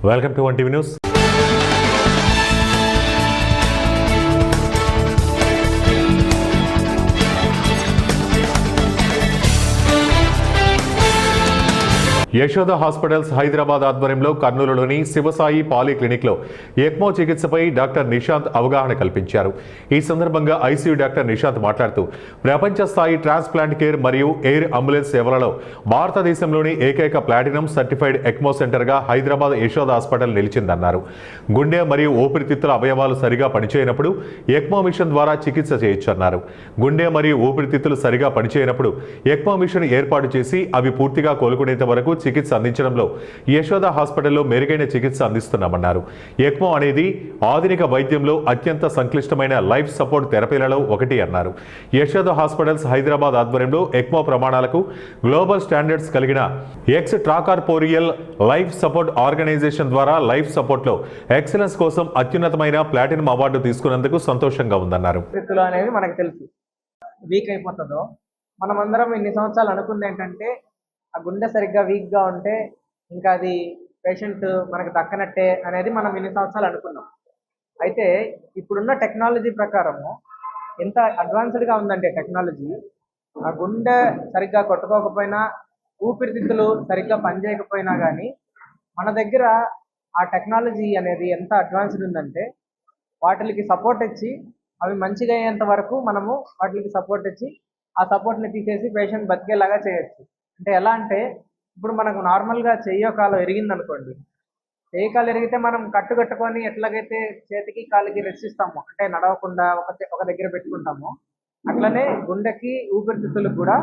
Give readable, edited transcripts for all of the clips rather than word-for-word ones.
Welcome to 1 TV news. Yashoda hospitals Hyderabad ఆధ్వర్యంలో కర్నూలులోని Shivasai పాలీక్లినిక్లో ECMO చికిత్సపై doctor Nishant అవగాహన కల్పించారు. ఈ సందర్భంగా ఐసీయూ డాక్టర్ నిశాంత్ మాట్లాడుతూ ప్రపంచ స్థాయి ట్రాన్స్ప్లాంట్ కేర్ మరియు ఎయిర్ అంబులెన్స్ సేవలలో భారతదేశంలోని ఏకైక ప్లాటినం సర్టిఫైడ్ ఎక్మో సెంటర్గా హైదరాబాద్ యశోద హాస్పిటల్ నిలిచిందన్నారు. గుండె మరియు ఊపిరితిత్తుల అవయవాలు సరిగా పనిచేయనప్పుడు ఎక్మో మిషన్ ద్వారా చికిత్స చేయొచ్చన్నారు. గుండె మరియు ఊపిరితిత్తులు సరిగా పనిచేయనప్పుడు ఎక్మో మిషన్ ఏర్పాటు చేసి అవి పూర్తిగా కోలుకునేంత వరకు చికిత్స అందించడంలో యశోద హాస్పిటల్లో మెరుగైన చికిత్స అందిస్తున్నామన్నారు. ఎక్మో అనేది ఆధునిక వైద్యంలో అత్యంత సంక్లిష్టమైన లైఫ్ సపోర్ట్ థెరపీలలో ఒకటి అన్నారు. యశోద హాస్పిటల్స్ హైదరాబాద్ ఆధ్వర్యంలో ఎక్మో ప్రమాణాలకు గ్లోబల్ స్టాండర్డ్స్ కలిగిన ఎక్స్ ట్రాకార్పోరియల్ లైఫ్ సపోర్ట్ ఆర్గనైజేషన్ ద్వారా లైఫ్ సపోర్ట్లో ఎక్సలెన్స్ కోసం అత్యున్నతమైన ప్లాటినం అవార్డు తీసుకున్నందుకు సంతోషంగా ఉందన్నారు. మనకు తెలుసు వీక్ అయిపోతుందో మనమందరం ఇన్ని సంవత్సరాలు అనుకుంది ఏంటంటే ఆ గుండె సరిగ్గా వీక్గా ఉంటే ఇంకా అది పేషెంట్ మనకు దక్కనట్టే అనేది మనం ఇన్ని సంవత్సరాలు అనుకున్నాం. అయితే ఇప్పుడున్న టెక్నాలజీ ప్రకారము ఎంత అడ్వాన్స్డ్గా ఉందంటే టెక్నాలజీ, ఆ గుండె సరిగ్గా కొట్టుకోకపోయినా ఊపిరితిత్తులు సరిగ్గా పనిచేయకపోయినా కానీ మన దగ్గర ఆ టెక్నాలజీ అనేది ఎంత అడ్వాన్స్డ్ ఉందంటే వాటికి సపోర్ట్ ఇచ్చి అవి మంచిగా అయ్యేంత వరకు మనము వాటికి సపోర్ట్ ఇచ్చి ఆ సపోర్ట్ని తీసేసి పేషెంట్ బతికేలాగా చేయొచ్చు. అంటే ఎలా అంటే ఇప్పుడు మనకు నార్మల్గా చెయ్యో కాలు ఎరిగింది అనుకోండి, చెయ్యి కాలు ఎరిగితే మనం కట్టుకొని ఎట్లాగైతే చేతికి కాలుకి రెస్ట్ ఇస్తాము, అంటే నడవకుండా ఒక దగ్గర పెట్టుకుంటాము, అట్లనే గుండెకి ఊపిరితిత్తులకు కూడా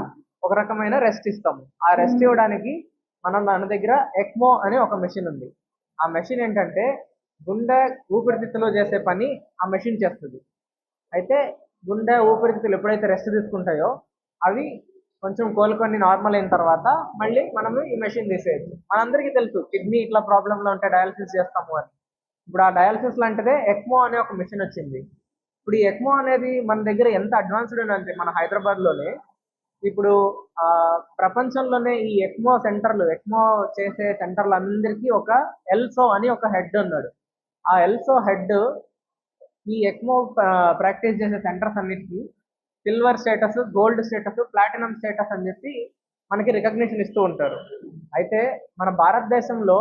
ఒక రకమైన రెస్ట్ ఇస్తాము. ఆ రెస్ట్ ఇవ్వడానికి మన దగ్గర ఎక్మో అనే ఒక మెషిన్ ఉంది. ఆ మెషిన్ ఏంటంటే గుండె ఊపిరితిత్తులో చేసే పని ఆ మెషిన్ చేస్తుంది. అయితే గుండె ఊపిరితిత్తులు ఎప్పుడైతే రెస్ట్ తీసుకుంటాయో అవి కొంచెం కోలుకొని నార్మల్ అయిన తర్వాత మళ్ళీ మనము ఈ మెషిన్ తీసేయచ్చు. మనందరికీ తెలుసు కిడ్నీ ఇట్లా ప్రాబ్లంలో ఉంటే డయాలసిస్ చేస్తాము అని. ఇప్పుడు ఆ డయాలసిస్ లాంటిదే ఎక్మో అనే ఒక మెషిన్ వచ్చింది. ఇప్పుడు ఈ ఎక్మో అనేది మన దగ్గర ఎంత అడ్వాన్స్డ్ అంటే మన హైదరాబాద్లోనే ఇప్పుడు ప్రపంచంలోనే ఈ ఎక్మో సెంటర్లు, ఎక్మో చేసే సెంటర్లు అందరికీ ఒక ఎల్సో అని ఒక హెడ్ ఉన్నాడు. ఆ ఎల్సో హెడ్ ఈ ఎక్మో ప్రాక్టీస్ చేసే సెంటర్స్ అన్నిటికీ silver status, gold status, platinum status అని చెప్పి మనకి రికగ్నిషన్ ఇస్తూ ఉంటారు. అయితే మన భారతదేశంలో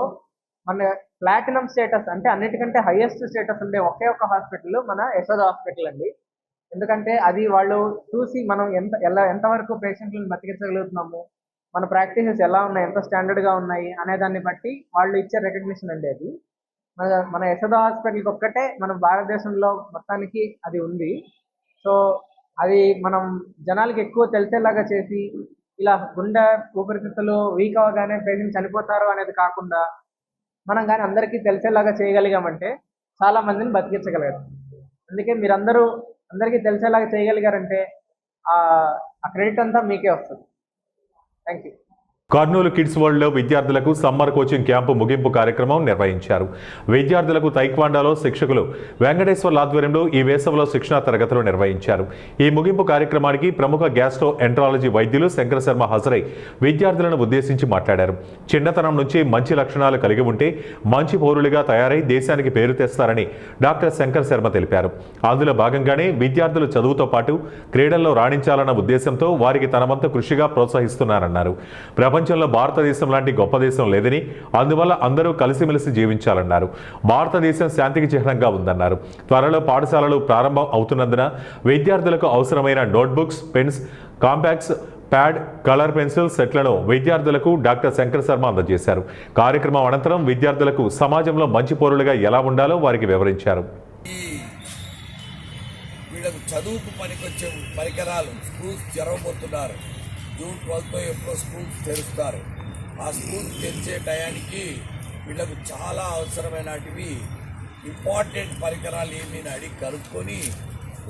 మన ప్లాటినం స్టేటస్ అంటే అన్నిటికంటే హైయెస్ట్ స్టేటస్ ఉండే ఒకే ఒక హాస్పిటల్ మన యశోద హాస్పిటల్ అండి. ఎందుకంటే అది వాళ్ళు చూసి మనం ఎంతవరకు పేషెంట్లను బతికించగలుగుతున్నాము, మన ప్రాక్టీసెస్ ఎలా ఉన్నాయి, ఎంత స్టాండర్డ్గా ఉన్నాయి అనే దాన్ని బట్టి వాళ్ళు ఇచ్చే రికగ్నిషన్ అండి అది. మన యశోద హాస్పిటల్కి ఒక్కటే మన భారతదేశంలో మొత్తానికి అది ఉంది. సో అది మనం జనాలకి ఎక్కువ తెలిసేలాగా చేసి ఇలా గుండె ఊపిరితిత్తులు వీక్ అవగానే పేషెంట్ చనిపోతారు అనేది కాకుండా మనం కానీ అందరికీ తెలిసేలాగా చేయగలిగామంటే చాలా మందిని బతికించగలిగారు. అందుకే మీరందరూ అందరికీ తెలిసేలాగా చేయగలిగారంటే ఆ క్రెడిట్ అంతా మీకే వస్తుంది. Thank you. కర్నూలు కిడ్స్ వరల్డ్లో విద్యార్థులకు సమ్మర్ కోచింగ్ క్యాంపు ముగింపు కార్యక్రమం నిర్వహించారు. విద్యార్థులకు తైక్వాండోలో శిక్షకులు వెంకటేశ్వర్ల ఆధ్వర్యంలో ఈ వేసవిలో శిక్షణా తరగతులు నిర్వహించారు. ఈ ముగింపు కార్యక్రమానికి ప్రముఖ గ్యాస్ట్రో ఎంట్రాలజీ వైద్యులు శంకర శర్మ హాజరై విద్యార్థులను ఉద్దేశించి మాట్లాడారు. చిన్నతనం నుంచి మంచి లక్షణాలు కలిగి ఉంటే మంచి పౌరులుగా తయారై దేశానికి పేరు తెస్తారని డాక్టర్ శంకర శర్మ తెలిపారు. అందులో భాగంగానే విద్యార్థులు చదువుతో పాటు క్రీడల్లో రాణించాలన్న ఉద్దేశంతో వారికి తన వంతు కృషిగా ప్రోత్సహిస్తున్నారన్నారు. ప్రపంచంలో భారతదేశం లాంటి గొప్ప దేశం లేదని, అందువల్ల అందరూ కలిసిమెలిసి జీవించాలన్నారు. భారతదేశం శాంతికి చిహ్నంగా ఉందన్నారు. త్వరలో పాఠశాలలు ప్రారంభం అవుతున్నందున విద్యార్థులకు అవసరమైన notebooks, pens, compacts, pad, colour pencil సెట్లను విద్యార్థులకు డాక్టర్ శంకర శర్మ అందజేశారు. కార్యక్రమం అనంతరం విద్యార్థులకు సమాజంలో మంచి పౌరులుగా ఎలా ఉండాలో వారికి వివరించారు. చదువుకు పనికొచ్చే పరికరాలు స్కూల్స్ జరగబోతున్నారు. జూన్ 12తో ఎప్పుడో స్కూల్స్ తెరుస్తారు. ఆ స్కూల్స్ తెరిచే టయానికి వీళ్ళకు చాలా అవసరమైనటివి ఇంపార్టెంట్ పరికరాలు ఏమీని అడిగి కనుక్కొని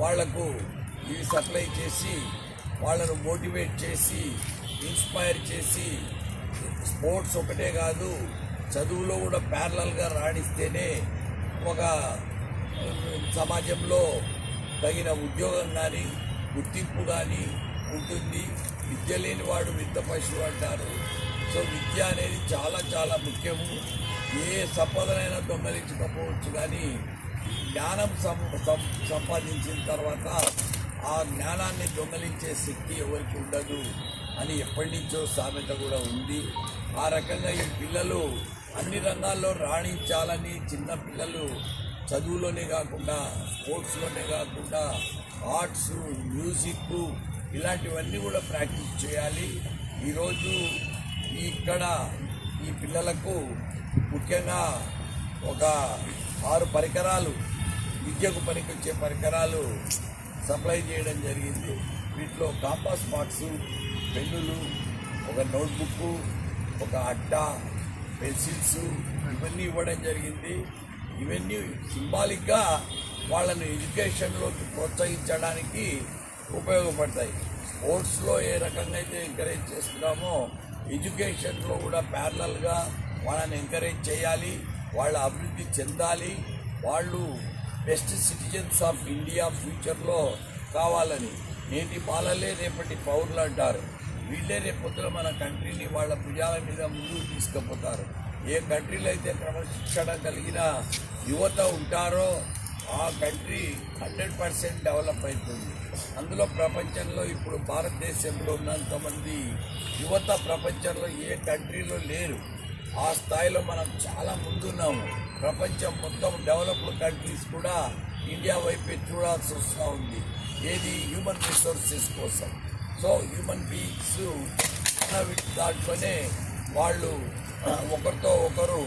వాళ్లకు ఇవి సప్లై చేసి వాళ్ళను మోటివేట్ చేసి ఇన్స్పైర్ చేసి స్పోర్ట్స్ ఒకటే కాదు చదువులో కూడా ప్యారలల్గా రాణిస్తేనే ఒక సమాజంలో తగిన ఉద్యోగం కానీ గుర్తింపు కానీ ఉంటుంది. విద్య లేనివాడు విద్య పశువు అంటారు. సో విద్య అనేది చాలా చాలా ముఖ్యము. ఏ సంపదనైనా దొంగలించకపోవచ్చు, కానీ జ్ఞానం సంపాదించిన తర్వాత ఆ జ్ఞానాన్ని దొంగలించే శక్తి ఎవరికి ఉండదు అని ఎప్పటి నుంచో సామెత కూడా ఉంది. ఆ రకంగా ఈ పిల్లలు అన్ని రంగాల్లో రాణించాలని చిన్న పిల్లలు చదువులోనే కాకుండా స్పోర్ట్స్లోనే కాకుండా ఆర్ట్స్, మ్యూజిక్ ఇలాంటివన్నీ కూడా ప్రాక్టీస్ చేయాలి. ఈరోజు ఇక్కడ ఈ పిల్లలకు ముఖ్యంగా ఒక 6 పరికరాలు, విద్యకు పనికొచ్చే పరికరాలు సప్లై చేయడం జరిగింది. వీటిలో కాంపాస్ బాక్సు, పెన్నులు, ఒక నోట్బుక్, ఒక అట్ట, పెన్సిల్స్ ఇవన్నీ ఇవ్వడం జరిగింది. ఇవన్నీ సింబాలిక్గా వాళ్ళను ఎడ్యుకేషన్లోకి ప్రోత్సహించడానికి ఉపయోగపడతాయి. స్పోర్ట్స్లో ఏ రకంగా అయితే ఎంకరేజ్ చేస్తున్నామో ఎడ్యుకేషన్లో కూడా ప్యారలల్గా వాళ్ళని ఎంకరేజ్ చేయాలి, వాళ్ళ అభివృద్ధి చెందాలి, వాళ్ళు బెస్ట్ సిటిజన్స్ ఆఫ్ ఇండియా ఫ్యూచర్లో కావాలని. నేటి బాలలే రేపటి పౌరులు అంటారు. వీళ్ళే రేపొద్దున మన కంట్రీని వాళ్ళ భుజాల మీద ముందుకు తీసుకుపోతారు. ఏ కంట్రీలో అయితే క్రమశిక్షణ కలిగిన యువత ఉంటారో ఆ కంట్రీ 100% డెవలప్ అవుతుంది. అందులో ప్రపంచంలో ఇప్పుడు భారతదేశంలో ఉన్నంతమంది యువత ప్రపంచంలో ఏ కంట్రీలో లేరు. ఆ స్థాయిలో మనం చాలా ముందున్నాము. ప్రపంచం మొత్తం డెవలప్డ్ కంట్రీస్ కూడా ఇండియా వైపే చూడాల్సి వస్తూ ఉంది. ఏది హ్యూమన్ రిసోర్సెస్ కోసం. సో హ్యూమన్ బీయింగ్స్ దాంట్లోనే వాళ్ళు ఒకరితో ఒకరు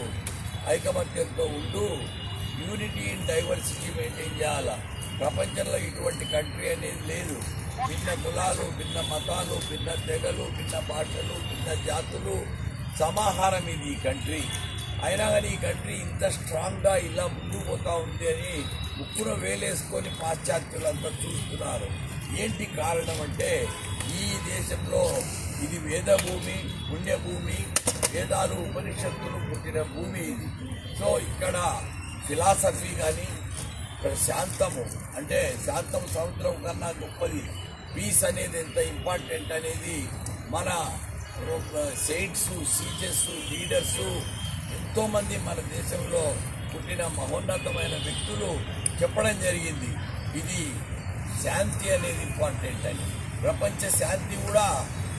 ఐకమత్యంతో ఉంటూ యూనిటీ ఇన్ డైవర్సిటీ మెయింటైన్ చేయాలి. ప్రపంచంలో ఇటువంటి కంట్రీ అనేది లేదు. భిన్న కులాలు, భిన్న మతాలు, భిన్న తెగలు, భిన్న భాషలు, భిన్న జాతులు సమాహారం ఇది ఈ కంట్రీ. అయినా కానీ ఈ కంట్రీ ఇంత స్ట్రాంగ్గా ఇలా ముందుకు పోతూ ఉంది అని ముక్కున వేలేసుకొని పాశ్చాత్యులంతా చూస్తున్నారు. ఏంటి కారణం అంటే ఈ దేశంలో ఇది వేదభూమి, పుణ్యభూమి, వేదాలు ఉపనిషత్తులు పుట్టిన భూమి ఇది. సో ఇక్కడ ఫిలాసఫీ కానీ శాంతము అంటే శాంతం సముద్రం కన్నా గొప్పది. పీస్ అనేది ఎంత ఇంపార్టెంట్ అనేది మన సెయింట్స్, సీజెస్, లీడర్స్ ఎంతోమంది మన దేశంలో పుట్టిన మహోన్నతమైన వ్యక్తులు చెప్పడం జరిగింది. ఇది శాంతి అనేది ఇంపార్టెంట్ అని. ప్రపంచ శాంతి కూడా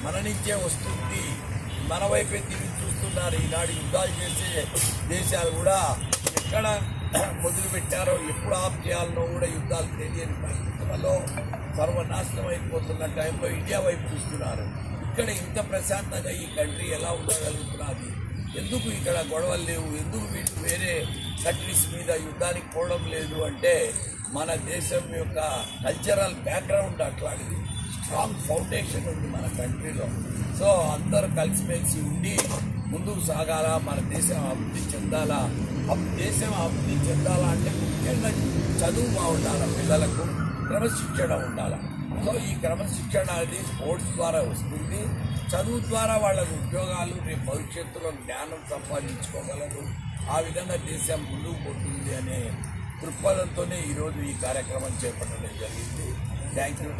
మన నుంచే వస్తుంది. మన వైపే తిరిగి చూస్తున్నారు. ఈనాడు యుద్ధాలు చేసే దేశాలు కూడా ఎక్కడ మొదలుపెట్టారో ఎప్పుడు ఆఫ్ చేయాలనో కూడా యుద్ధాలు తెలియని పరిస్థితులలో సర్వనాశనం అయిపోతున్న టైంలో ఇండియా వైపు చూస్తున్నారు. ఇక్కడ ఇంత ప్రశాంతంగా ఈ కంట్రీ ఎలా ఉండగలుగుతున్నది? ఎందుకు ఇక్కడ గొడవలు లేవు? ఎందుకు వీళ్ళు వేరే కంట్రీస్ మీద యుద్ధానికి పోవడం లేదు అంటే మన దేశం యొక్క కల్చరల్ బ్యాక్గ్రౌండ్ అట్లాంటిది. స్ట్రాంగ్ ఫౌండేషన్ ఉంది మన కంట్రీలో. సో అందరూ కలిసిమెలిసి ఉండి ముందుకు సాగాల. మన దేశం అభివృద్ధి చెందాలా. దేశం అభివృద్ధి చెందాలా అంటే ముఖ్యంగా చదువు బాగుండాలి, పిల్లలకు క్రమశిక్షణ ఉండాలి. సో ఈ క్రమశిక్షణ అనేది స్పోర్ట్స్ ద్వారా వస్తుంది. చదువు ద్వారా వాళ్ళకు ఉద్యోగాలు, రేపు భవిష్యత్తులో జ్ఞానం సంపాదించుకోగలరు. ఆ విధంగా దేశం ముందుకు పోతుంది అనే దృక్పథంతోనే ఈరోజు ఈ కార్యక్రమం చేపట్టడం జరిగింది. Thank you.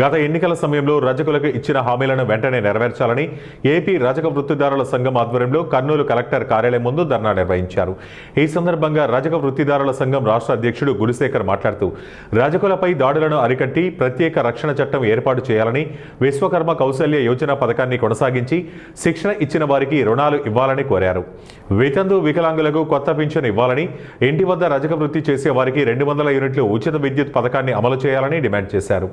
గత ఎన్నికల సమయంలో రజకులకు ఇచ్చిన హామీలను వెంటనే నెరవేర్చాలని ఏపీ రజక వృత్తిదారుల సంఘం ఆధ్వర్యంలో కర్నూలు కలెక్టర్ కార్యాలయం ముందు ధర్నా నిర్వహించారు. ఈ సందర్భంగా రజక వృత్తిదారుల సంఘం రాష్ట్ర అధ్యక్షుడు గురుశేఖర్ మాట్లాడుతూ రజకులపై దాడులను అరికట్టి ప్రత్యేక రక్షణ చట్టం ఏర్పాటు చేయాలని, విశ్వకర్మ కౌశల్య యోజన పథకాన్ని కొనసాగించి శిక్షణ ఇచ్చిన వారికి రుణాలు ఇవ్వాలని కోరారు. వితంతు వికలాంగులకు కొత్త పింఛన్ ఇవ్వాలని, ఇంటి వద్ద రజక వృత్తి చేసే వారికి 200 యూనిట్లు ఉచిత విద్యుత్ పథకాన్ని అమలు చేయాలని డిమాండ్ చేశారు.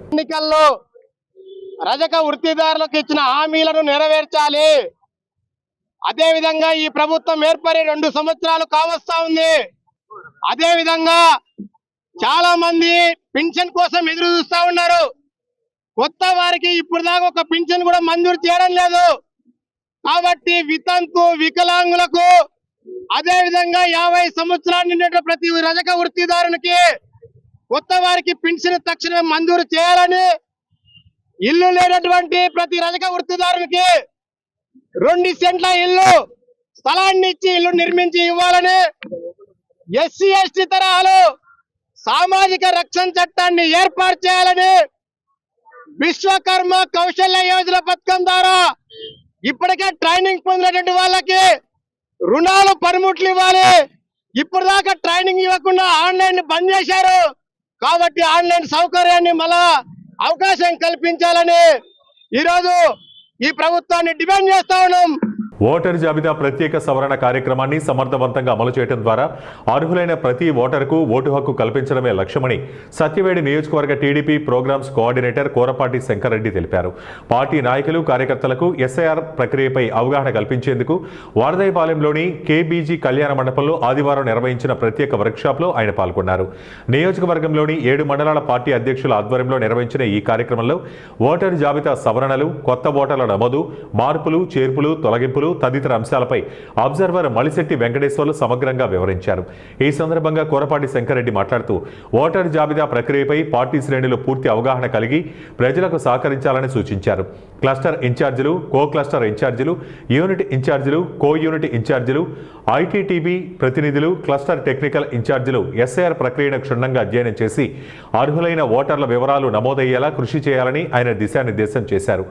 రజక వృత్తిదారులకు ఇచ్చిన హామీలను నెరవేర్చాలి. అదేవిధంగా ఈ ప్రభుత్వం ఏర్పడి 2 సంవత్సరాలు కావస్తా ఉంది. అదేవిధంగా చాలా మంది పింఛన్ కోసం ఎదురు చూస్తా ఉన్నారు. కొత్త వారికి ఇప్పుడు దాకా ఒక పింఛన్ కూడా మంజూరు చేయడం లేదు. కాబట్టి వితంతు వికలాంగులకు అదేవిధంగా 50 సంవత్సరాలు నిండిన ప్రతి రజక వృత్తిదారునికి కొత్త వారికి పింఛన్ తక్షణమే మంజూరు చేయాలని, ఇల్లు లేనటువంటి ప్రతి రజక వృత్తిదారునికి 2 సెంట్ల ఇల్లు స్థలాన్ని ఇచ్చి ఇల్లు నిర్మించి ఇవ్వాలని, ఎస్సీ ఎస్టీ తరహాలో సామాజిక రక్షణ చట్టాన్ని ఏర్పాటు చేయాలని, విశ్వకర్మ కౌశల్య యోజన పథకం ద్వారా ఇప్పటికే ట్రైనింగ్ పొందినటువంటి వాళ్ళకి రుణాలు పనిముట్లు ఇవ్వాలి. ఇప్పుడు దాకా ట్రైనింగ్ ఇవ్వకుండా ఆన్లైన్ బంద్ చేశారు. కాబట్టి ఆన్లైన్ సౌకర్యాన్ని మళ్ళా అవకాశం కల్పించాలని ఈరోజు ఈ ప్రభుత్వాన్ని డిమాండ్ చేస్తా ఉన్నాం. ఓటరు జాబితా ప్రత్యేక సవరణ కార్యక్రమాన్ని సమర్థవంతంగా అమలు చేయడం ద్వారా అర్హులైన ప్రతి ఓటరుకు ఓటు హక్కు కల్పించడమే లక్ష్యమని సత్యవేడి నియోజకవర్గ TDP programmes coordinator Korapati Shankar Reddy తెలిపారు. పార్టీ నాయకులు కార్యకర్తలకు ఎస్ఐఆర్ ప్రక్రియపై అవగాహన కల్పించేందుకు వారదైపాలెంలోని కేబీజీ కళ్యాణ మండపంలో ఆదివారం నిర్వహించిన ప్రత్యేక వర్క్షాప్లో ఆయన పాల్గొన్నారు. నియోజకవర్గంలోని 7 మండలాల పార్టీ అధ్యక్షుల ఆధ్వర్యంలో నిర్వహించిన ఈ కార్యక్రమంలో ఓటరు జాబితా సవరణలు, కొత్త ఓటర్ల నమోదు, మార్పులు, చేర్పులు, తొలగింపులు తదితర అంశాలపై అబ్జర్వర్ మలిశెట్టి వెంకటేశ్వర్లు సమగ్రంగా వివరించారు. ఈ సందర్భంగా కోరపాటి శంకర్రెడ్డి మాట్లాడుతూ ఓటరు జాబితా ప్రక్రియపై పార్టీ శ్రేణులు పూర్తి అవగాహన కలిగి ప్రజలకు సహకరించాలని సూచించారు. క్లస్టర్ ఇన్ఛార్జీలు, కో క్లస్టర్ ఇన్ఛార్జీలు, యూనిట్ ఇన్ఛార్జీలు, కో యూనిట్ ఇన్ఛార్జీలు, ఐటీటీబీ ప్రతినిధులు, క్లస్టర్ టెక్నికల్ ఇన్ఛార్జీలు ఎస్ఐఆర్ ప్రక్రియను క్షుణ్ణంగా అధ్యయనం చేసి అర్హులైన ఓటర్ల వివరాలు నమోదయ్యేలా కృషి చేయాలని ఆయన దిశానిర్దేశం చేశారు.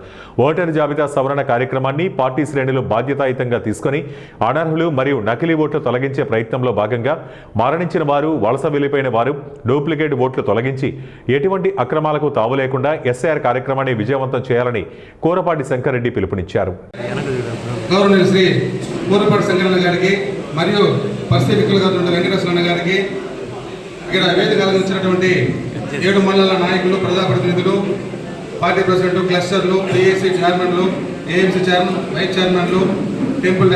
ఓటరు జాబితా సవరణ కార్యక్రమాన్ని పార్టీ శ్రేణులు బాధ్యతాయుతంగా తీసుకుని అనర్హులు మరియు నకిలీ ఓట్లు తొలగించే ప్రయత్నంలో భాగంగా మరణించిన వారు, వలస వెళ్లిపోయిన వారు, డూప్లికేట్ ఓట్లు తొలగించి ఎటువంటి అక్రమాలకు తావు లేకుండా ఎస్ఐఆర్ కార్యక్రమాన్ని విజయవంతం చేయాలని కోరపాటి శంకర్రెడ్డి పిలుపునిచ్చారు. గౌరవనీయులు శ్రీ కోరపాటి శంకరన్న గారికి మరియు పరిస్థితి వికలుగా ఉన్న వెంకటేశ్వర గారికి, ఇక్కడ వేదిక అలంకరించినటువంటి 7 మండలాల నాయకులు, ప్రజాప్రతినిధులు, పార్టీ ప్రెసిడెంట్, క్లస్టర్లు, టీఏసీ చైర్మన్లు, ఏఎంసీ చైర్మన్, వైస్ చైర్మన్లు, టెంపుల్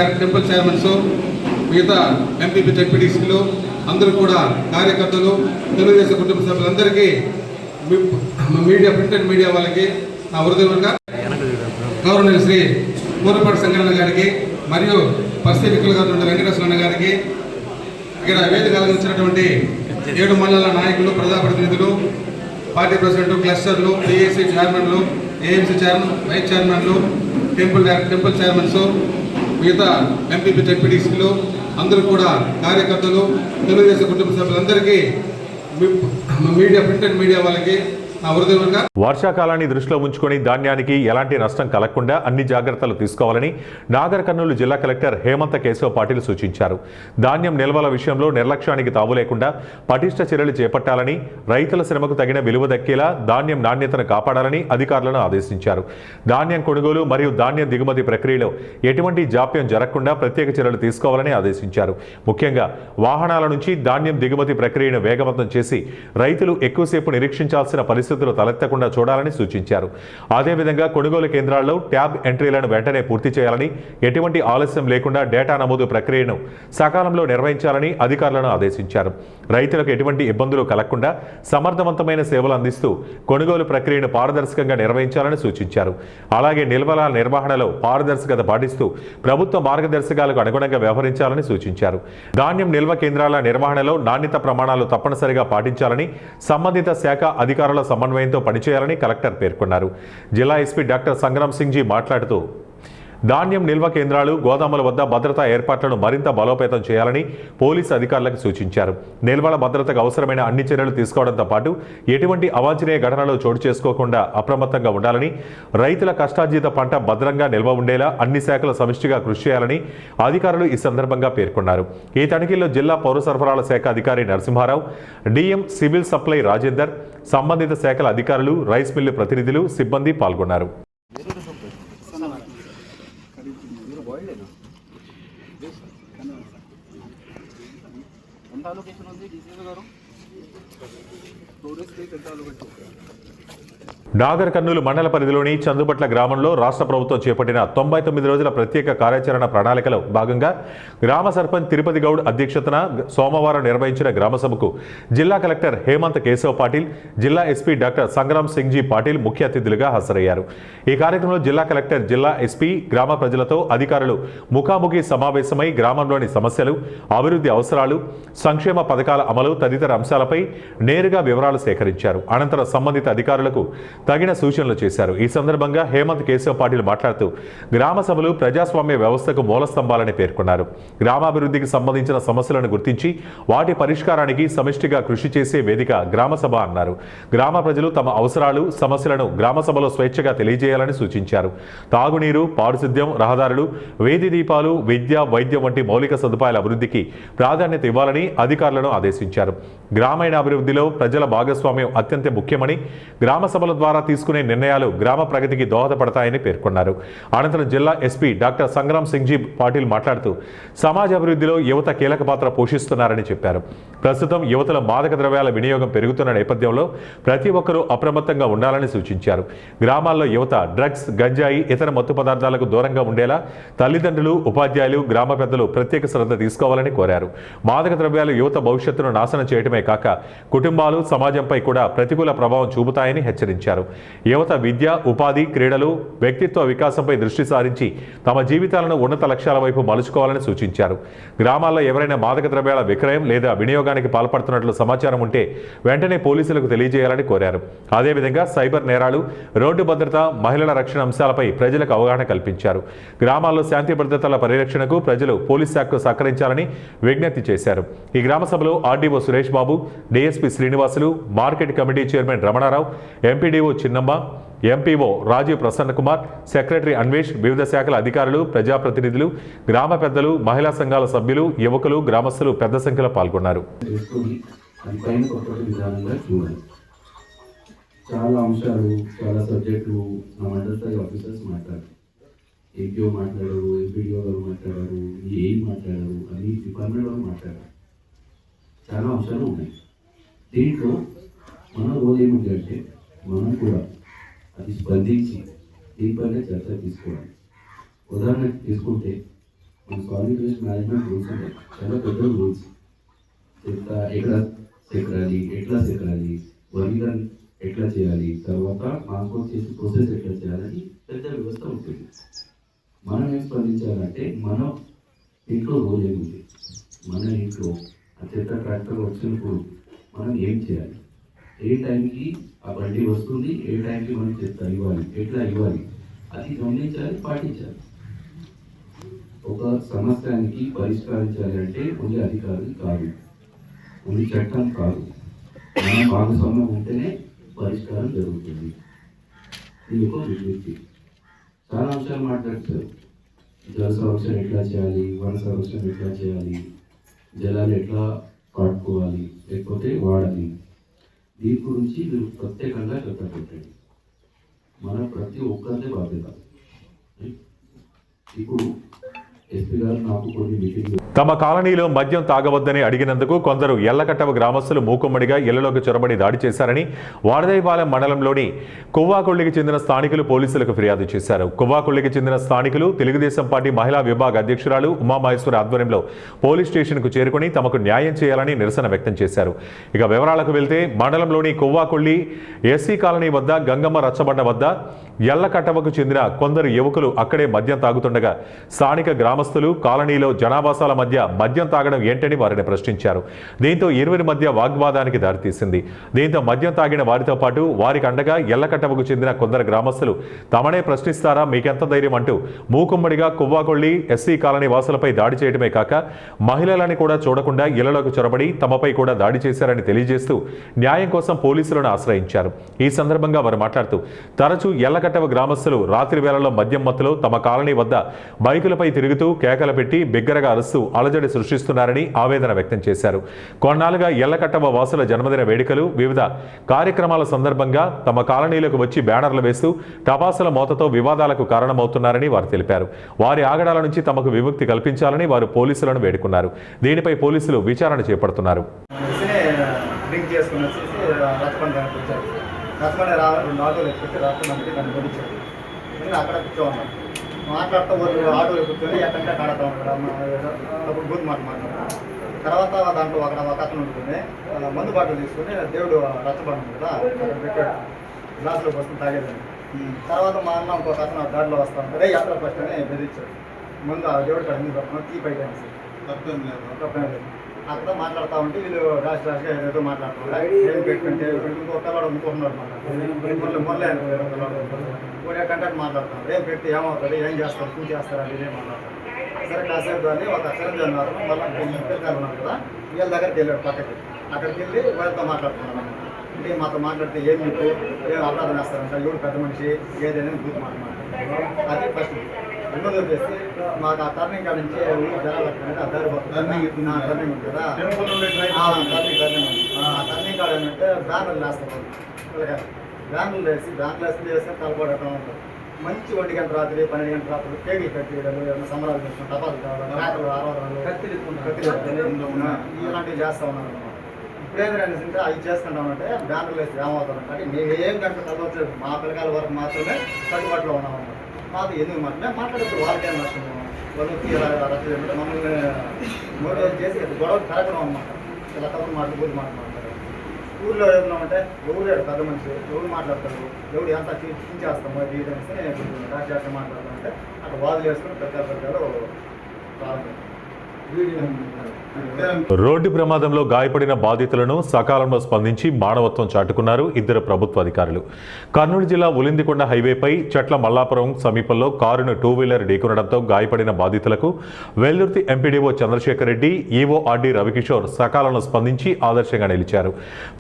చైర్మన్స్, మిగతా ఎంపీపీ జడ్పీటీసీలు అందరూ కూడా, కార్యకర్తలు, తెలుగుదేశం కుటుంబ సభ్యులందరికీ, మీడియా, ప్రింట్ అండ్ మీడియా వాళ్ళకి నా హృదయపూర్వక గౌరవనీయులు శ్రీ కోరపాటి శంకరన్న గారికి మరియు పరిస్థితి వికలుగా ఉన్న వెంకటేశ్వర గారికి, ఇక్కడ వేదిక అలంకరించినటువంటి 7 మండలాల నాయకులు, ప్రజాప్రతినిధులు, పార్టీ ప్రెసిడెంట్, క్లస్టర్లు, టీఏసీ చైర్మన్లు, ఏఎంసీ చైర్మన్, వైస్ చైర్మన్లు, టెంపుల్ చైర్మన్స్, మిగతా ఎంపీపీ జడ్పీటీసీలు అందరూ కూడా, కార్యకర్తలు, తెలుగుదేశం కుటుంబ సభ్యులందరికీ, మీడియా, ప్రింట్ అండ్ మీడియా వాళ్ళకి నా హృదయపూర్వక వర్షాకాలాన్ని దృష్టిలో ఉంచుకొని ధాన్యానికి ఎలాంటి నష్టం కలగకుండా అన్ని జాగ్రత్తలు తీసుకోవాలని నాగర్ కర్నూలు జిల్లా కలెక్టర్ హేమంత కేశవ పాటిల్ సూచించారు. ధాన్యం నిల్వల విషయంలో నిర్లక్ష్యానికి తావు లేకుండా పటిష్ట చర్యలు చేపట్టాలని, రైతుల శ్రమకు తగిన విలువ దక్కేలా ధాన్యం నాణ్యతను కాపాడాలని అధికారులను ఆదేశించారు. ధాన్యం కొనుగోలు మరియు ధాన్యం దిగుమతి ప్రక్రియలో ఎటువంటి జాప్యం జరగకుండా ప్రత్యేక చర్యలు తీసుకోవాలని ఆదేశించారు. ముఖ్యంగా వాహనాల నుంచి ధాన్యం దిగుమతి ప్రక్రియను వేగవంతం చేసి రైతులు ఎక్కువసేపు నిరీక్షించాల్సిన పరిస్థితులు తలెత్తకుండా చూడాలని సూచించారు. అదేవిధంగా కొనుగోలు కేంద్రాల్లో ట్యాబ్ ఎంట్రీలను వెంటనే పూర్తి చేయాలని, ఎటువంటి ఆలస్యం లేకుండా డేటా నమోదు ప్రక్రియను సకాలంలో నిర్వహించాలని అధికారులను ఆదేశించారు. రైతులకు ఎటువంటి ఇబ్బందులు కలగకుండా సమర్థవంతమైన సేవలు అందిస్తూ కొనుగోలు ప్రక్రియను పారదర్శకంగా నిర్వహించాలని సూచించారు. అలాగే నిల్వల నిర్వహణలో పారదర్శకత పాటిస్తూ ప్రభుత్వ మార్గదర్శకాలకు అనుగుణంగా వ్యవహరించాలని సూచించారు. ధాన్యం నిల్వ కేంద్రాల నిర్వహణలో నాణ్యత ప్రమాణాలు తప్పనిసరిగా పాటించాలని, సంబంధిత శాఖ అధికారుల సమన్వయంతో పనిచేయాలని కలెక్టర్ పేర్కొన్నారు. జిల్లా ఎస్పీ డాక్టర్ సంగ్రామ్ సింగ్ జీ మాట్లాడుతూ ధాన్యం నిల్వ కేంద్రాలు, గోదాముల వద్ద భద్రతా ఏర్పాట్లను మరింత బలోపేతం చేయాలని పోలీసు అధికారులకు సూచించారు. నిల్వల భద్రతకు అవసరమైన అన్ని చర్యలు తీసుకోవడంతో పాటు ఎటువంటి అవాంఛనీయ ఘటనలు చోటు చేసుకోకుండా అప్రమత్తంగా ఉండాలని, రైతుల కష్టార్జిత పంట భద్రంగా నిల్వ ఉండేలా అన్ని శాఖల సమిష్టిగా కృషి చేయాలని అధికారులు ఈ సందర్భంగా పేర్కొన్నారు. ఈ తనిఖీల్లో జిల్లా పౌర సరఫరాల శాఖ అధికారి Narasimha Rao, DM civil supply Rajender, సంబంధిత శాఖల అధికారులు, రైస్ మిల్లు ప్రతినిధులు, సిబ్బంది పాల్గొన్నారు. నాగర్ కర్నూలు మండల పరిధిలోని చందుపట్ల గ్రామంలో రాష్ట్ర ప్రభుత్వం చేపట్టిన 99 రోజుల ప్రత్యేక కార్యాచరణ ప్రణాళికలో భాగంగా గ్రామ సర్పంచ్ తిరుపతి గౌడ్ అధ్యక్షతన సోమవారం నిర్వహించిన గ్రామసభకు జిల్లా కలెక్టర్ హేమంత్ కేశవ్ పాటిల్, జిల్లా ఎస్పీ డాక్టర్ సంగ్రామ్ సింగ్ జీ పాటిల్ ముఖ్య అతిథులుగా హాజరయ్యారు. ఈ కార్యక్రమంలో జిల్లా కలెక్టర్, జిల్లా ఎస్పీ, గ్రామ ప్రజలతో అధికారులు ముఖాముఖి సమావేశమై గ్రామంలోని సమస్యలు, అభివృద్ధి అవసరాలు, సంక్షేమ పథకాల అమలు తదితర అంశాలపై నేరుగా వివరాలు సేకరించారు. అనంతరం సంబంధిత అధికారులకు తగిన సూచనలు చేశారు. ఈ సందర్భంగా హేమంత్ కేశవ్ పాటిల్ మాట్లాడుతూ గ్రామ సభలు ప్రజాస్వామ్య వ్యవస్థకు మూలస్తంభాలని పేర్కొన్నారు. గ్రామాభివృద్ధికి సంబంధించిన సమస్యలను గుర్తించి వాటి పరిష్కారానికి సమిష్టిగా కృషి చేసే వేదిక గ్రామ సభ అన్నారు. గ్రామ ప్రజలు తమ అవసరాలు, సమస్యలను గ్రామ సభలో స్వేచ్ఛగా తెలియజేయాలని సూచించారు. తాగునీరు, పారిశుద్ధ్యం, రహదారులు, వీధి దీపాలు, విద్య, వైద్యం వంటి మౌలిక సదుపాయాల అభివృద్ధికి ప్రాధాన్యత ఇవ్వాలని అధికారులను ఆదేశించారు. గ్రామీణ అభివృద్ధిలో ప్రజల భాగస్వామ్యం అత్యంత ముఖ్యమని, గ్రామ సభల ద్వారా తీసుకునే నిర్ణయాలు గ్రామ ప్రగతికి దోహదపడతాయని పేర్కొన్నారు. అనంతరం జిల్లా ఎస్పీ డాక్టర్ సంగ్రామ్ సింగ్ జీ పాటిల్ మాట్లాడుతూ సమాజ అభివృద్ధిలో యువత కీలక పాత్ర పోషిస్తున్నారని చెప్పారు. ప్రస్తుతం యువతలో మాదక ద్రవ్యాల వినియోగం పెరుగుతున్న నేపథ్యంలో ప్రతి ఒక్కరూ అప్రమత్తంగా ఉండాలని సూచించారు. గ్రామాల్లో యువత డ్రగ్స్, గంజాయి, ఇతర మత్తు పదార్థాలకు దూరంగా ఉండేలా తల్లిదండ్రులు, ఉపాధ్యాయులు, గ్రామ పెద్దలు ప్రత్యేక శ్రద్ధ తీసుకోవాలని కోరారు. మాదక ద్రవ్యాలు యువత భవిష్యత్తును నాశనం చేయడమే కాక కుటుంబాలు, సమాజంపై కూడా ప్రతికూల ప్రభావం చూపుతాయని హెచ్చరించారు. యువత విద్య, ఉపాధి, క్రీడలు, వ్యక్తిత్వ వికాసంపై దృష్టి సారించి తమ జీవితాలను ఉన్నత లక్ష్యాల వైపు మలుచుకోవాలని సూచించారు. గ్రామాల్లో ఎవరైనా మాదక ద్రవ్యాల విక్రయం లేదా వినియోగానికి పాల్పడుతున్నట్లు సమాచారం ఉంటే వెంటనే పోలీసులకు తెలియజేయాలని కోరారు. అదేవిధంగా సైబర్ నేరాలు, రోడ్డు భద్రత, మహిళల రక్షణ అంశాలపై ప్రజలకు అవగాహన కల్పించారు. గ్రామాల్లో శాంతి భద్రతల పరిరక్షణకు ప్రజలు పోలీస్ శాఖకు సహకరించాలని విజ్ఞప్తి చేశారు. ఈ గ్రామ సభలో RDO Suresh Babu, DSP Srinivasulu, market committee chairman Ramana Rao, MPDO Chinnamma, MPO Rajiv Prasanna Kumar, secretary Anvesh, వివిధ శాఖల అధికారులు, ప్రజాప్రతినిధులు, గ్రామ పెద్దలు, మహిళా సంఘాల సభ్యులు, యువకులు, గ్రామస్తులు పెద్ద సంఖ్యలో పాల్గొన్నారు. చాలా అంశాలు, చాలా సబ్జెక్టులు నా మండల స్థాయి ఆఫీసర్స్ మాట్లాడారు. ఏపీఓ మాట్లాడారు, ఎంపీడీఓ గారు మాట్లాడారు, ఏఈ మాట్లాడారు, అన్ని డిపార్ట్మెంట్ వాళ్ళు మాట్లాడారు. చాలా అంశాలు ఉన్నాయి. దీంట్లో మన రోజు ఏమిటి అంటే మనం కూడా అది స్పందించి దీనిపైన చర్చ తీసుకోవాలి. ఉదాహరణకు తీసుకుంటే మన సాలిడ్ వేస్ట్ మేనేజ్మెంట్ రూల్స్ ఉంటాయి, చాలా పెద్ద రూల్స్. ఎట్లా సెకరాలి, వర్గీకరణ ఎట్లా చేయాలి, తర్వాత ట్రాన్స్పోర్ట్ చేసి ప్రాసెస్ ఎట్లా చేయాలని పెద్ద వ్యవస్థ ఉంటుంది. మనం ఏం స్పందించాలంటే మనం ఇంట్లో రోజు ఏముంది, మన ఇంట్లో ఆ చెత్త ట్రాక్టర్ వచ్చినప్పుడు మనం ఏం చేయాలి, ఏ టైంకి ఆ బండి వస్తుంది, ఏ టైంకి మనం చెత్త ఇవ్వాలి, ఎట్లా ఇవ్వాలి, అది గమనించాలి, పాటించాలి. ఒక సమస్యానికి పరిష్కరించాలి అంటే ఓన్లీ అధికారులు కాదు, ఓన్లీ చట్టం కాదు, మన భాగస్వామ్యం ఉంటేనే పరిష్కారం జరుగుతుంది. ఇది ఒక విజ్ఞప్తి. చాలా అంశాలు మాట్లాడతారు. జల సంరక్షణ ఎట్లా చేయాలి, వన సంరక్షణ ఎట్లా చేయాలి, జలాలు ఎట్లా కాటుకోవాలి లేకపోతే వాడాలి, దీని గురించి మీరు ప్రత్యేకంగా శ్రద్ధ పెట్టండి. మన ప్రతి ఒక్కరిదే బాధ్యత. ఇప్పుడు ఎస్పీ గారు నాకు కొన్ని మీటింగ్లు తమ కాలనీలో మద్యం తాగవద్దని అడిగినందుకు కొందరు ఎల్లకట్టవ గ్రామస్తులు మూకుమ్మడిగా ఇళ్లలోకి చొరబడి దాడి చేశారని వాడదైపాలెం మండలంలోని కొవ్వాకొల్లికి చెందిన స్థానికులు పోలీసులకు ఫిర్యాదు చేశారు. కొవ్వాకొల్లికి చెందిన స్థానికులు తెలుగుదేశం పార్టీ మహిళా విభాగ అధ్యక్షురాలు ఉమామహేశ్వరి ఆధ్వర్యంలో పోలీస్ స్టేషన్కు చేరుకుని తమకు న్యాయం చేయాలని నిరసన వ్యక్తం చేశారు. ఇక వివరాలకు వెళ్తే మండలంలోని కొవ్వాకొల్లి ఎస్సీ కాలనీ వద్ద గంగమ్మ రచ్చబండ వద్ద ఎల్లకట్టవకు చెందిన కొందరు యువకులు అక్కడే మద్యం తాగుతుండగా స్థానిక గ్రామస్తులు కాలనీలో జనావాసాల మధ్య మద్యం తాగడం ఏంటని వారిని ప్రశ్నించారు. దీంతో ఇరువురి మధ్య వాగ్వాదానికి దారితీసింది. దీంతో మద్యం తాగిన వారితో పాటు వారికి అండగా ఎల్లకట్టవకు చెందిన కొందరు గ్రామస్తులు తమనే ప్రశ్నిస్తారా, మీకెంత ధైర్యం అంటూ మూకుమ్మడిగా కొవ్వాకొల్లి ఎస్సీ కాలనీ వాసులపై దాడి చేయడమే కాక మహిళలని కూడా చూడకుండా ఇళ్లలోకి చొరబడి తమపై కూడా దాడి చేశారని తెలియజేస్తూ న్యాయం కోసం పోలీసులను ఆశ్రయించారు. ఈ సందర్భంగా వారు మాట్లాడుతూ తరచూ ఎల్లకట్టవ గ్రామస్తులు రాత్రి వేళల్లో మద్యం మత్తులో తమ కాలనీ వద్ద బైకులపై తిరుగుతూ కేకలు పెట్టి బిగ్గరగా అరుస్తూ అలజడి సృష్టిస్తున్నారని ఆవేదన వ్యక్తం చేశారు. కొన్నాళ్లుగా ఎల్లకట్టవ వాసుల జన్మదిన వేడుకలు, వివిధ కార్యక్రమాల సందర్భంగా తమ కాలనీలకు వచ్చి బ్యానర్లు వేస్తూ టపాసుల మోతతో వివాదాలకు కారణమవుతున్నారని వారు తెలిపారు. వారి ఆగడాల నుంచి తమకు విముక్తి కల్పించాలని వారు పోలీసులను వేడుకున్నారు. దీనిపై పోలీసులు విచారణ చేపడుతున్నారు. అక్కడ కూర్చోన్నాను మాట్లాడుతూ ఆటోలో కూర్చొని ఎక్కడంటే కాడతా ఉంటాడు బూత్ మాట్లాడుతున్నాడు. తర్వాత దాంట్లో ఒక అతను ఉంటుంది మందు బాటలు తీసుకుని దేవుడు రచ్చబడి కదా అక్కడ పెట్టాడు, గ్లాసులో పోసుకుని తాగేదాన్ని. తర్వాత మా అన్న ఇంకొక అతను దారిలో వస్తా ఉంటాడు, యాత్ర ఫస్ట్ అని బెదిరించాడు. ముందు ఆ దేవుడు కాడ ఎందుకు తప్ప తీ పైకి తప్పేం లేదు. అక్కడ మాట్లాడుతూ ఉంటే వీళ్ళు రాష్ట్ర ఏదో మాట్లాడుతున్నారు. ఏం పెట్టుకుంటే ఇంకో పిల్లడు అనుకుంటున్నాడు మొదలే కూడా కంటాక్ట్ మాట్లాడుతున్నారు. ఏం పెట్టి ఏమవుతుంది, ఏం చేస్తారు, పూజ చేస్తారు అని ఇదే మాట్లాడతారు. సరే కాసేపు దాన్ని ఒక చిరంజీవి ఉన్నారు, మళ్ళీ పిల్లలు ఉన్నారు కదా, వీళ్ళ దగ్గరికి వెళ్ళాడు పక్కకి. అక్కడికి వెళ్ళి వాళ్ళతో మాట్లాడుతున్నాను. అంటే మాతో మాట్లాడితే ఏం మీకు ఏం అపరాధం వేస్తారంట, ఎవరు పెద్ద మనిషి ఏదైనా బూత్ మాట్లాడుతున్నారు. అది ఫస్ట్. రెండోది వచ్చేసి మాకు ఆ టర్నింగ్ కాడ నుంచి ఊరు జనాలు అనేది ఆ దారి టర్నింగ్ ఉంది కదా, ఆ టర్నింగ్ కాడ ఏంటంటే బ్యానర్లు వేస్తారు. బ్యానర్లు వేసి తలపడటం ఉంటుంది. మంచి 1 గంట రాత్రి 12 గంటల రాత్రి కేకులు కట్టేయడాలు, ఏమైనా సంబరాలు చేసుకుని టపాలు కావడం, మేకలు ఆరాధనలు, ఇలాంటివి చేస్తూ ఉన్నారు అన్నమాట. ఇప్పుడేంటి అంటే అవి చేసుకుంటామంటే బ్యానర్లు వేసి ఏమవుతారంటే అంటే మేము ఏం గంట చదవచ్చు, మా పిల్లకాయల వరకు మాత్రమే కట్టుబాటులో ఉన్నామన్నమాట. మాకు ఎందుకు మాట్లాడచ్చు, వాళ్ళకేం నష్టం, వాళ్ళకి రద్దు చేయమంటే మమ్మల్ని మోటివేట్ చేసి గొడవ కలగడం అన్నమాట. ఇలా తప్పు మాటలు బూది మాట్లాడతారు. ఊళ్ళో ఏమన్నామంటే ఎవరు పెద్ద మనిషి, ఎవరు మాట్లాడతారు, ఎవరు ఎంత చించేస్తామో ఇది అనేసి రాజ్యాన్ని మాట్లాడతామంటే అక్కడ వాదులు వేసుకుని పెద్దలు ప్రారంభం. రోడ్డు ప్రమాదంలో గాయపడిన బాధితులను సకాలంలో స్పందించి మానవత్వం చాటుకున్నారు ఇద్దరు ప్రభుత్వ అధికారులు. కర్నూలు జిల్లా ఉలిందికొండ హైవేపై చట్ల మల్లాపురం సమీపంలో కారును 2-వీలర్ ఢీకొనడంతో గాయపడిన బాధితులకు Vellurthi MPDO Chandrasekhar Reddy, EO RD Ravi Kishore సకాలంలో స్పందించి ఆదర్శంగా నిలిచారు.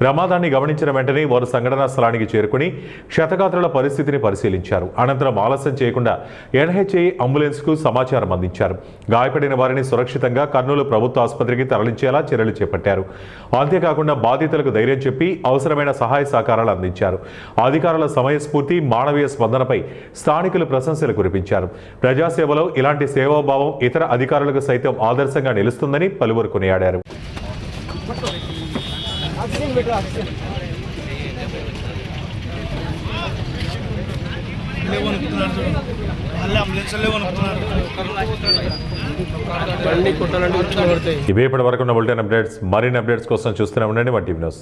ప్రమాదాన్ని గమనించిన వెంటనే వారు సంఘటనా స్థలానికి చేరుకుని క్షతగాత్రుల పరిస్థితిని పరిశీలించారు. అనంతరం ఆలస్యం చేయకుండా ఎన్హెచ్ఏ అంబులెన్స్కు సమాచారం అందించారు. గాయపడిన వారిని సురక్షితంగా కర్నూలు ప్రభుత్వ ఆసుపత్రికి తరలించేలా చర్యలు చేపట్టారు. అంతేకాకుండా బాధితులకు ధైర్యం చెప్పి అవసరమైన సహాయ సహకారాలు అందించారు. అధికారుల సమయస్ఫూర్తి, మానవీయ స్పందనపై స్థానికులు ప్రశంసలు కురిపించారు. ప్రజాసేవలో ఇలాంటి సేవాభావం ఇతర అధికారులకు సైతం ఆదర్శంగా నిలుస్తుందని పలువురు కొనియాడారు. ఇవే ఇప్పటి వరకు ఉన్న బులెటిన్ అప్డేట్స్. మరిన్ని అప్డేట్స్ కోసం చూస్తూనే ఉండండి మా టీవీ న్యూస్.